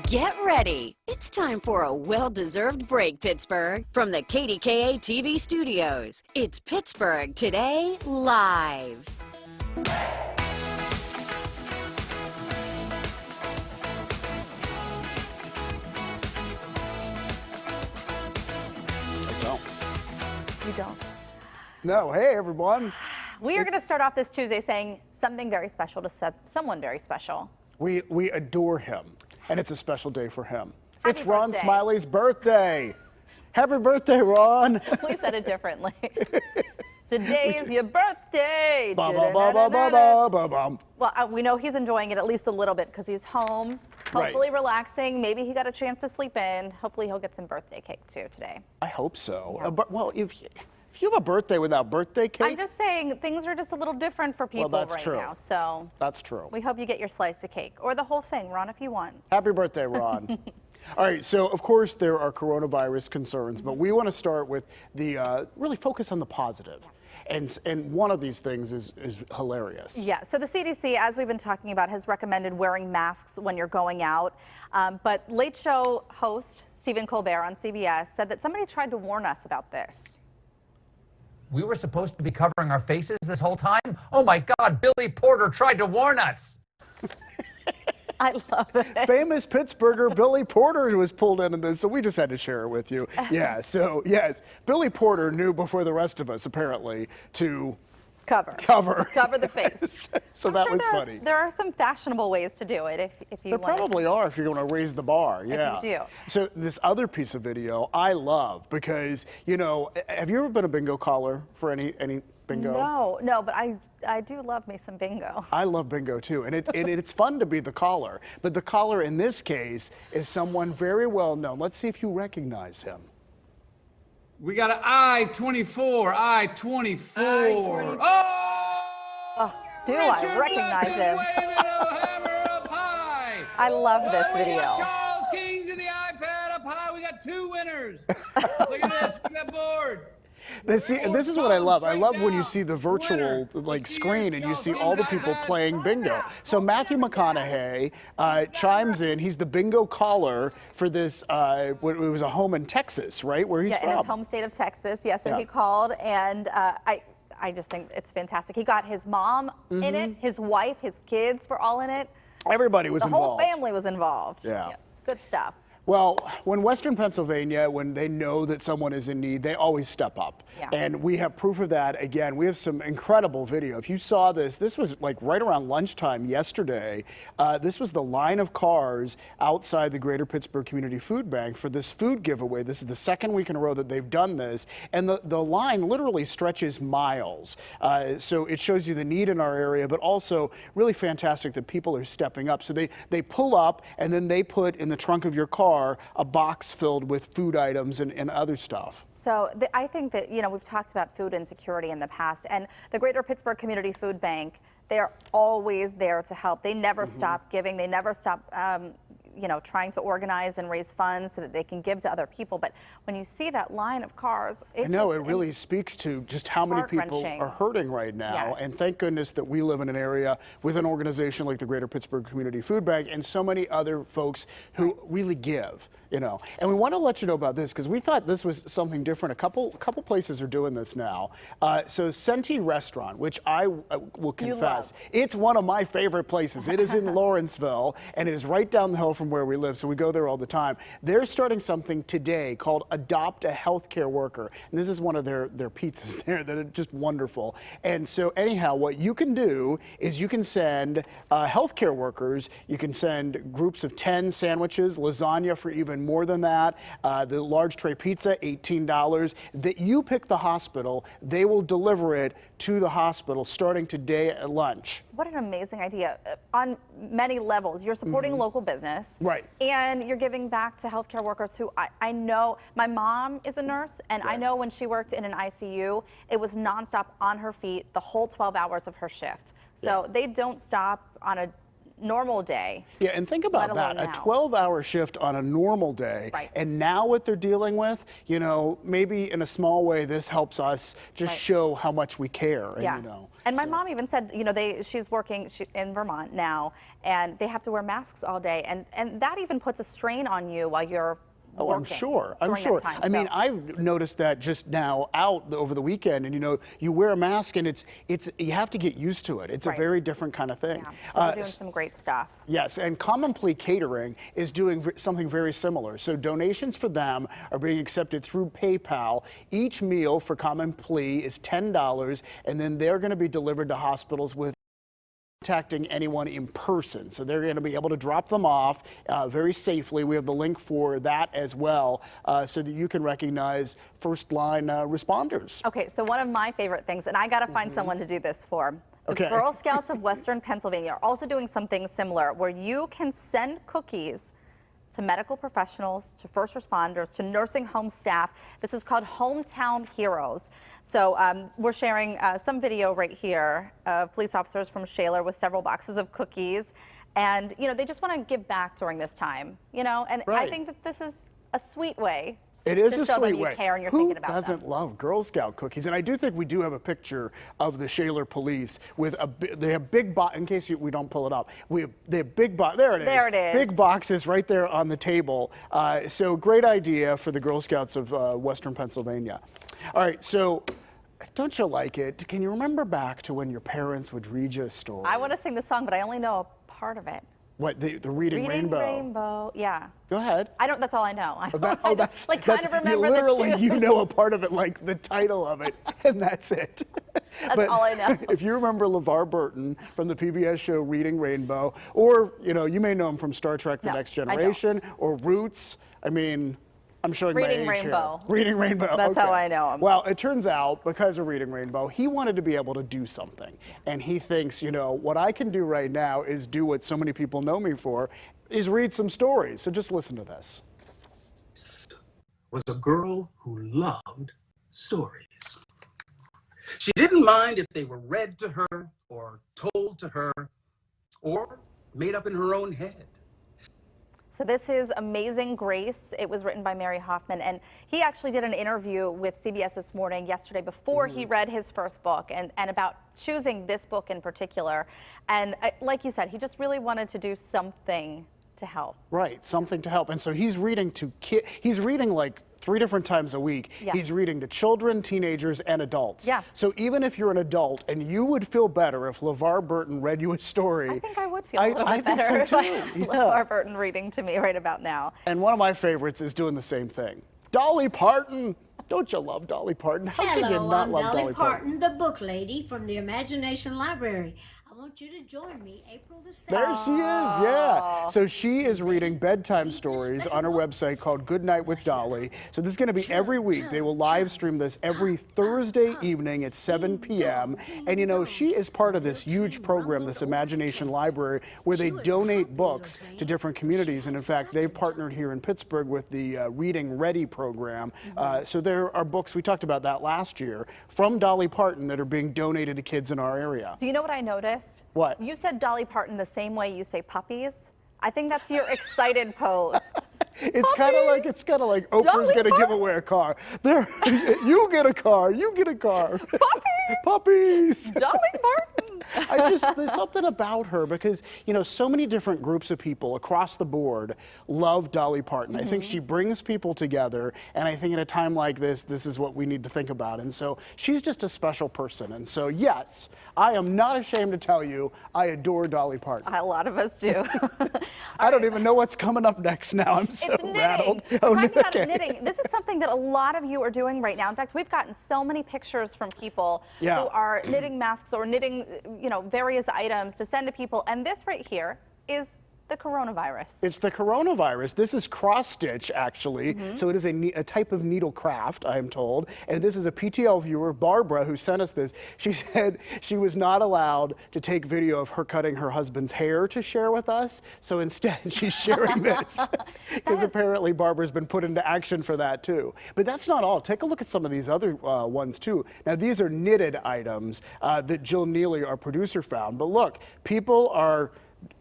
Get ready. It's time for a well-deserved break, Pittsburgh. From the KDKA TV studios, it's Pittsburgh Today Live. You don't. No, hey everyone. We are going to start off this Tuesday saying something very special to someone very special. We adore him, and it's a special day for him. Happy It's Ron birthday. Smiley's birthday. Happy birthday, Ron. We said it differently. Today is your birthday. Ba, ba, ba, ba, ba, ba, ba, ba. Well, we know he's enjoying it at least a little bit because he's home, hopefully Right. relaxing. Maybe he got a chance to sleep in. Hopefully he'll get some birthday cake too today. I hope so. Yeah. But well, if you have a birthday without birthday cake, I'm just saying things are just a little different for people that's right true. now. So that's true. we hope you get your slice of cake or the whole thing, Ron, if you want. Happy birthday, Ron. All right, so of course there are coronavirus concerns, but we want to start with the really focus on the positive. And one of these things is hilarious. Yeah, so the CDC, as we've been talking about, has recommended wearing masks when you're going out. But Late Show host Stephen Colbert on CBS said that somebody tried to warn us about this. We were supposed to be covering our faces this whole time? Oh my God, Billy Porter tried to warn us. I love it. Famous Pittsburgher Billy Porter was pulled into this, so we just had to share it with you. Yeah, so yes, Billy Porter knew before the rest of us, apparently, to Cover the face. So I'm that sure was funny. There are some fashionable ways to do it if you There want probably are if you're going to raise the bar. Yeah. you do. So this other piece of video I love because, you know, have you ever been a bingo caller for any bingo? No, but I do love me some bingo. I love bingo too, and it's fun to be the caller. But the caller in this case is someone very well known. Let's see if you recognize him. We got an I-24, I-24. Oh! Do I recognize him? I love this video. Charles King's in the iPad up high. We got 2 winners. Look at this. Look at that board. Now, see, and this is what I love. I love when you see the virtual screen and you see all the people playing bingo. So Matthew McConaughey chimes in. He's the bingo caller for this. It was a home in Texas, right? Where he's from. In his home state of Texas. Yeah, so he called, and I just think it's fantastic. He got his mom in it, his wife, his kids were all in it. Everybody was involved. The whole family was involved. Yeah. Good stuff. Well, when Western Pennsylvania, when they know that someone is in need, they always step up. Yeah. And we have proof of that. Again, we have some incredible video. If you saw this was like right around lunchtime yesterday. This was the line of cars outside the Greater Pittsburgh Community Food Bank for this food giveaway. This is the second week in a row that they've done this. And the line literally stretches miles. So it shows you the need in our area, but also really fantastic that people are stepping up. So they pull up and then they put in the trunk of your car a box filled with food items and other stuff. So I think that, you know, we've talked about food insecurity in the past, and the Greater Pittsburgh Community Food Bank, they're always there to help. They never stop giving. They never stop, you know, trying to organize and raise funds so that they can give to other people. But when you see that line of cars, I know, it really speaks to just how many people are hurting right now. Yes. And thank goodness that we live in an area with an organization like the Greater Pittsburgh Community Food Bank and so many other folks who really give, you know. And we want to let you know about this because we thought this was something different. A couple places are doing this now. So Senti Restaurant, which I will confess, it's one of my favorite places. It is in Lawrenceville and it is right down the hill from where we live, so we go there all the time. They're starting something today called Adopt a Healthcare Worker. And this is one of their pizzas there that are just wonderful. And so anyhow, what you can do is you can send healthcare workers, you can send groups of 10 sandwiches, lasagna for even more than that, the large tray pizza, $18. That you pick the hospital, they will deliver it to the hospital starting today at lunch. What an amazing idea. On many levels, you're supporting local business. Right. And you're giving back to healthcare workers who I know, my mom is a nurse, and I know when she worked in an ICU, it was nonstop on her feet the whole 12 hours of her shift. So they don't stop on a normal day. Yeah, and think about that, a now. 12-hour shift on a normal day, Right. and now what they're dealing with, you know, maybe in a small way this helps us just show how much we care. And, Yeah. you know, And my mom even said, you know, she's working in Vermont now, and they have to wear masks all day, and that even puts a strain on you while you're Oh, I'm working sure. I'm during sure. that time. I mean, So- I've noticed that just now out over the weekend, and you know, you wear a mask, and it's you have to get used to it. It's a Right. very different kind of thing. Yeah, so we're doing some great stuff. Yes, and Common Plea Catering is doing something very similar. So donations for them are being accepted through PayPal. Each meal for Common Plea is $10, and then they're going to be delivered to hospitals with contacting anyone in person. So they're going to be able to drop them off very safely. We have the link for that as well, so that you can recognize first-line responders. Okay, so one of my favorite things, and I got to find someone to do this for. The Okay. Girl Scouts of Western Pennsylvania are also doing something similar where you can send cookies to medical professionals, to first responders, to nursing home staff. This is called Hometown Heroes. So we're sharing some video right here of police officers from Shaler with several boxes of cookies. And, you know, they just want to give back during this time, you know, and I Right. think that this is a sweet way. It is to a show them sweet you way. care and you're Who thinking about doesn't them. love Girl Scout cookies? And I do think we do have a picture of the Shaler police with they have big in case we don't pull it up. They have big there it is. There it is. Big boxes right there on the table. So great idea for the Girl Scouts of Western Pennsylvania. All right, so don't you like it? Can you remember back to when your parents would read you a story? I want to sing the song, but I only know a part of it. What, the Reading Rainbow? Rainbow, yeah. Go ahead. I don't. That's all I know. I That's like kind of remember you literally the tune. you know a part of it, like the title of it, and that's it. That's all I know. If you remember LeVar Burton from the PBS show Reading Rainbow, or you know, you may know him from Star Trek: The No, Next I don't. Generation, or Roots. I mean, I'm showing Reading my age Rainbow. here. Reading Rainbow. That's how I know him. Well, it turns out because of Reading Rainbow, he wanted to be able to do something, and he thinks, you know, what I can do right now is do what so many people know me for, is read some stories. So just listen to this. Was a girl who loved stories. She didn't mind if they were read to her or told to her or made up in her own head. So this is Amazing Grace. It was written by Mary Hoffman, and he actually did an interview with CBS this morning, yesterday, before he read his first book, and about choosing this book in particular. And like you said, he just really wanted to do something to help. Right, something to help. And so he's reading to kids. He's reading like 3 different times a week. Yeah. He's reading to children, teenagers, and adults. Yeah. So even if you're an adult, and you would feel better if LeVar Burton read you a story. I think I would feel a little I bit think better so if too. I had Yeah. LeVar Burton reading to me right about now. And one of my favorites is doing the same thing. Dolly Parton. Don't you love Dolly Parton? How can you Hello, not I'm love Dolly Parton, the book lady from the Imagination Library. I want you to join me April the 7th. There she is, yeah. So she is reading bedtime stories on her website called Good Night with Dolly. So this is going to be every week. They will live stream this every Thursday evening at 7 p.m. And you know, she is part of this huge program, this Imagination Library, where they donate books to different communities. And in fact, they've partnered here in Pittsburgh with the Reading Ready program. So there are books, we talked about that last year, from Dolly Parton that are being donated to kids in our area. Do you know what I noticed? What? You said Dolly Parton the same way you say puppies. I think that's your excited pose. It's kind of like Oprah's Dolly gonna give Parton. away a car. There, you get a car. You get a car. Puppies! Puppies. Dolly Parton! There's something about her because, you know, so many different groups of people across the board love Dolly Parton. I think she brings people together, and I think at a time like this, this is what we need to think about. And so she's just a special person. And so, yes, I am not ashamed to tell you I adore Dolly Parton. A lot of us do. I don't even know what's coming up next now. I'm so It's knitting. rattled. Talking about okay. knitting, this is something that a lot of you are doing right now. In fact, we've gotten so many pictures from people Yeah. who are knitting masks or knitting, you know, various items to send to people. And this right here is the coronavirus. It's the coronavirus. This is cross stitch, actually. So it is a type of needle craft, I am told. And this is a PTL viewer, Barbara, who sent us this. She said she was not allowed to take video of her cutting her husband's hair to share with us. So instead, she's sharing this. Because apparently Barbara's been put into action for that too. But that's not all. Take a look at some of these other ones too. Now, these are knitted items that Jill Neely, our producer, found. But look, people are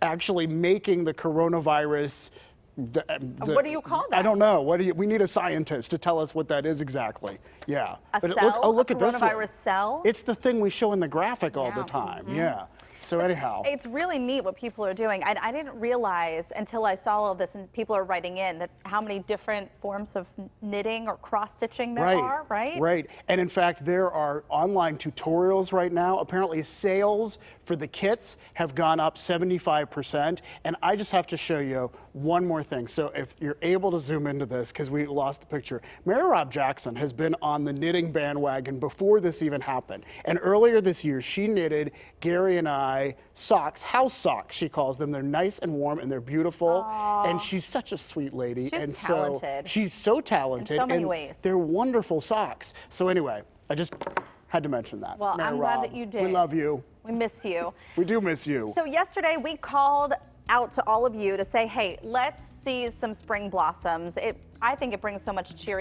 actually making the coronavirus. What do you call that? I don't know. We need a scientist to tell us what that is exactly. Yeah. A But cell? look A at this one. coronavirus cell? It's the thing we show in the graphic all the Yeah. time. Yeah. So anyhow. It's really neat what people are doing. I didn't realize until I saw all of this and people are writing in that how many different forms of knitting or cross-stitching there are, right? Right. And in fact, there are online tutorials right now. Apparently sales for the kits have gone up 75%. And I just have to show you one more thing. So if you're able to zoom into this, because we lost the picture, Mary Rob Jackson has been on the knitting bandwagon before this even happened. And earlier this year, she knitted Gary and I socks, house socks, she calls them. They're nice and warm and they're beautiful. Aww. And she's such a sweet lady. She's and talented. So she's so talented. In so many and ways. They're wonderful socks. So anyway, I just had to mention that. Well, Mary I'm glad Rob, that you did. We love you. We miss you. We do miss you. So yesterday we called out to all of you to say, hey, let's see some spring blossoms. I think it brings so much cheer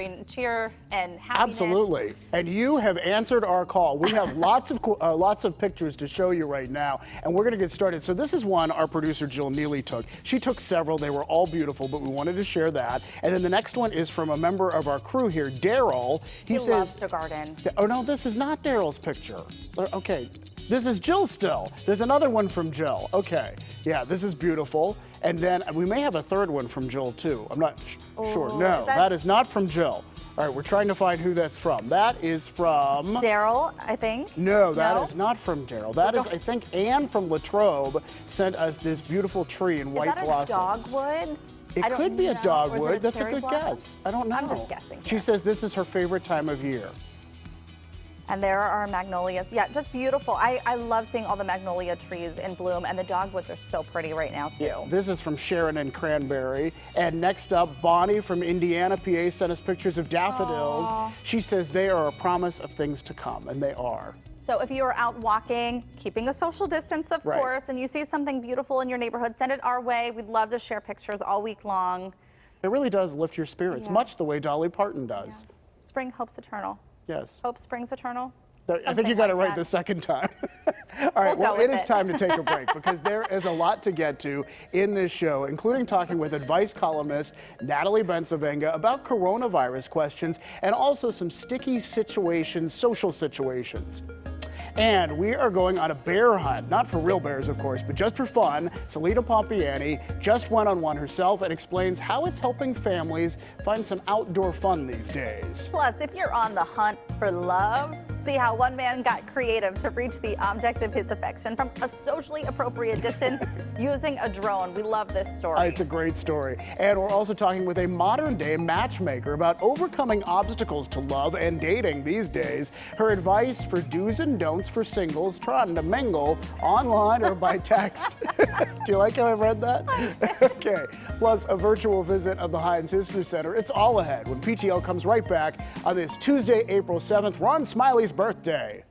and happiness. Absolutely. And you have answered our call. We have lots of pictures to show you right now, and we're going to get started. So this is one our producer Jill Neely took. She took several. They were all beautiful, but we wanted to share that. And then the next one is from a member of our crew here, Daryl. He says, loves to garden. Oh no, this is not Daryl's picture. Okay. This is Jill still. There's another one from Jill. Okay. Yeah, this is beautiful. And then we may have a third one from Jill too. I'm not sure. No, that is not from Jill. All right, we're trying to find who that's from. That is from Daryl, I think. No, that is not from Daryl. That is, I think, Anne from Latrobe sent us this beautiful tree in white blossoms. Is that a dogwood? It could be a dogwood. That's a good guess. I don't know. I'm just guessing. She says this is her favorite time of year. And there are magnolias. Yeah, just beautiful. I love seeing all the magnolia trees in bloom, and the dogwoods are so pretty right now, too. This is from Sharon and Cranberry. And next up, Bonnie from Indiana, PA, sent us pictures of daffodils. Aww. She says they are a promise of things to come, and they are. So if you are out walking, keeping a social distance, of course, and you see something beautiful in your neighborhood, send it our way. We'd love to share pictures all week long. It really does lift your spirits, much the way Dolly Parton does. Yeah. Spring hopes eternal. Yes. Hope springs eternal. I think you got it right the second time. All right, well, it is time to take a break because there is a lot to get to in this show, including talking with advice columnist Natalie Bensavenga about coronavirus questions and also some sticky situations, social situations. And we are going on a bear hunt, not for real bears, of course, but just for fun. Salita Pompiani just went on one herself and explains how it's helping families find some outdoor fun these days. Plus, if you're on the hunt for love, see how one man got creative to reach the object of his affection from a socially appropriate distance using a drone. We love this story. It's a great story. And we're also talking with a modern-day matchmaker about overcoming obstacles to love and dating these days. Her advice for do's and don'ts for singles trying to mingle online or by text. Do you like how I read that? Okay. Plus, a virtual visit of the Heinz History Center. It's all ahead when PTL comes right back on this Tuesday, April 7th, Ron Smiley's birthday.